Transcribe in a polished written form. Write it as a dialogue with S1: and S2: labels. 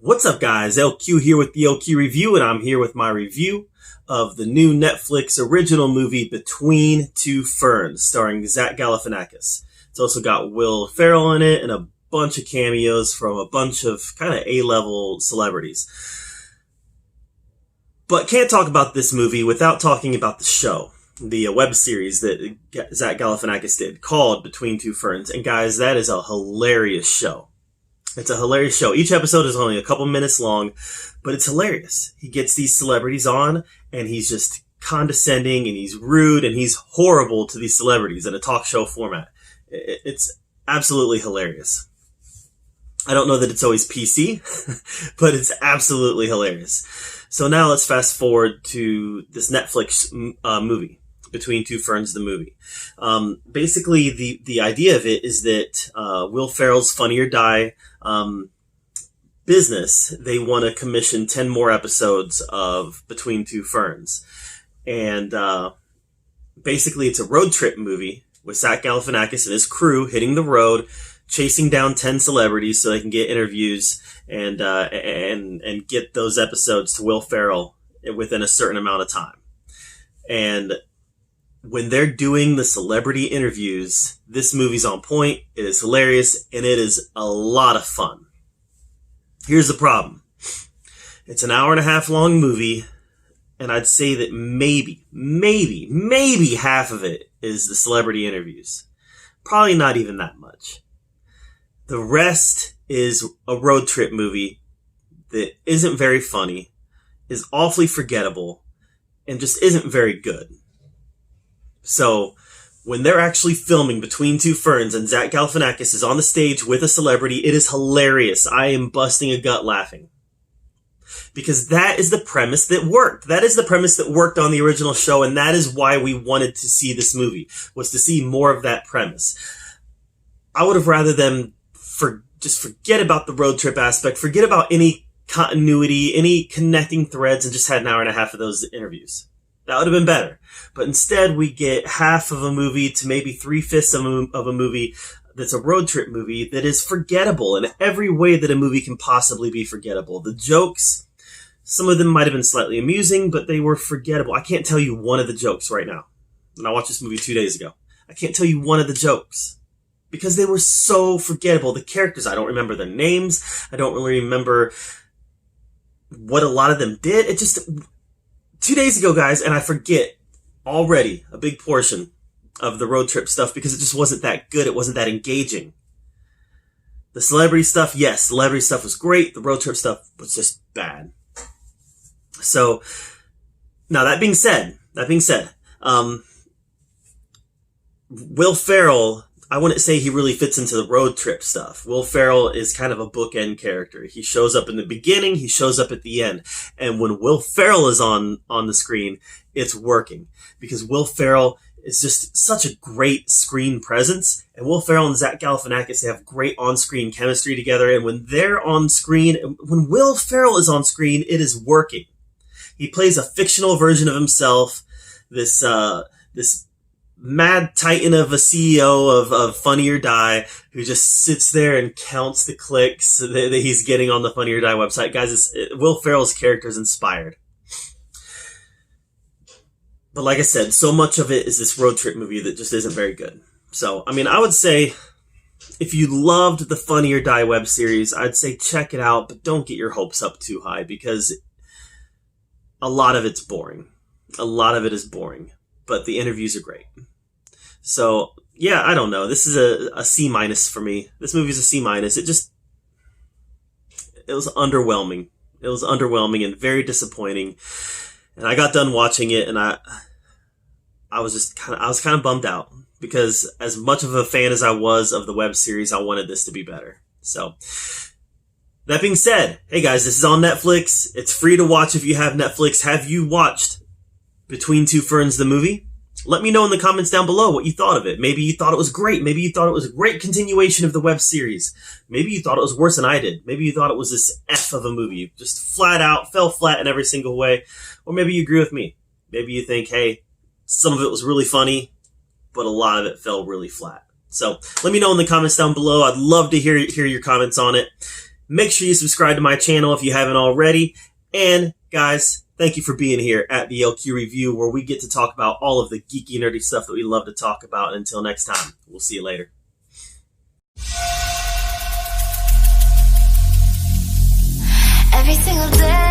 S1: What's up, guys? LQ here with the LQ Review, and I'm here with my review of the new Netflix original movie Between Two Ferns, starring Zach Galifianakis. It's also got Will Ferrell in it and a bunch of cameos from a bunch of kind of A-level celebrities. But can't talk about this movie without talking about the show, the web series that Zach Galifianakis did called Between Two Ferns. And guys, that is a hilarious show. It's a hilarious show. Each episode is only a couple minutes long, but it's hilarious. He gets these celebrities on, and he's just condescending, and he's rude, and he's horrible to these celebrities in a talk show format. It's absolutely hilarious. I don't know that it's always PC, but it's absolutely hilarious. So now let's fast forward to this Netflix movie, Between Two Ferns, the movie. Basically, the idea of it is that Will Ferrell's Funny or Die business, they want to commission 10 more episodes of Between Two Ferns. And basically, it's a road trip movie with Zach Galifianakis and his crew hitting the road, chasing down 10 celebrities so they can get interviews and get those episodes to Will Ferrell within a certain amount of time. And when they're doing the celebrity interviews, this movie's on point. It is hilarious, and it is a lot of fun. Here's the problem. It's an hour and a half long movie, and I'd say that maybe half of it is the celebrity interviews. Probably not even that much. The rest is a road trip movie that isn't very funny, is awfully forgettable, and just isn't very good. So, when they're actually filming Between Two Ferns and Zach Galifianakis is on the stage with a celebrity, it is hilarious. I am busting a gut laughing. Because that is the premise that worked. That is the premise that worked on the original show, and that is why we wanted to see this movie, was to see more of that premise. I would have rather them just forget about the road trip aspect, forget about any continuity, any connecting threads, and just had an hour and a half of those interviews. That would have been better. But instead, we get half of a movie to maybe 3/5 of a movie that's a road trip movie that is forgettable in every way that a movie can possibly be forgettable. The jokes, some of them might have been slightly amusing, but they were forgettable. I can't tell you one of the jokes right now. And I watched this movie 2 days ago. I can't tell you one of the jokes because they were so forgettable. The characters, I don't remember their names. I don't really remember what a lot of them did. It just... 2 days ago, guys, and I forget already a big portion of the road trip stuff because it just wasn't that good. It wasn't that engaging. The celebrity stuff, yes, celebrity stuff was great. The road trip stuff was just bad. So, now that being said, Will Ferrell, I wouldn't say he really fits into the road trip stuff. Will Ferrell is kind of a bookend character. He shows up in the beginning, he shows up at the end. And when Will Ferrell is on the screen, it's working. Because Will Ferrell is just such a great screen presence. And Will Ferrell and Zach Galifianakis, they have great on-screen chemistry together. And when they're on screen, when Will Ferrell is on screen, it is working. He plays a fictional version of himself, this mad titan of a CEO of Funny or Die who just sits there and counts the clicks that he's getting on the Funny or Die website. Guys, Will Ferrell's character is inspired. But like I said, so much of it is this road trip movie that just isn't very good. So, I mean, I would say if you loved the Funny or Die web series, I'd say check it out, but don't get your hopes up too high because a lot of it's boring. A lot of it is boring. But the interviews are great. So, yeah, I don't know. This is a C- for me. This movie's a C-. It was underwhelming. It was underwhelming and very disappointing. And I got done watching it and I was kind of bummed out because as much of a fan as I was of the web series, I wanted this to be better. So, that being said, hey guys, this is on Netflix. It's free to watch if you have Netflix. Have you watched Between Two Ferns, the movie? Let me know in the comments down below what you thought of it. Maybe you thought it was great. Maybe you thought it was a great continuation of the web series. Maybe you thought it was worse than I did. Maybe you thought it was this F of a movie. Just flat out, fell flat in every single way. Or maybe you agree with me. Maybe you think, hey, some of it was really funny, but a lot of it fell really flat. So let me know in the comments down below. I'd love to hear your comments on it. Make sure you subscribe to my channel if you haven't already. And guys, thank you for being here at the LQ Review, where we get to talk about all of the geeky, nerdy stuff that we love to talk about. And until next time, we'll see you later.
S2: Every single day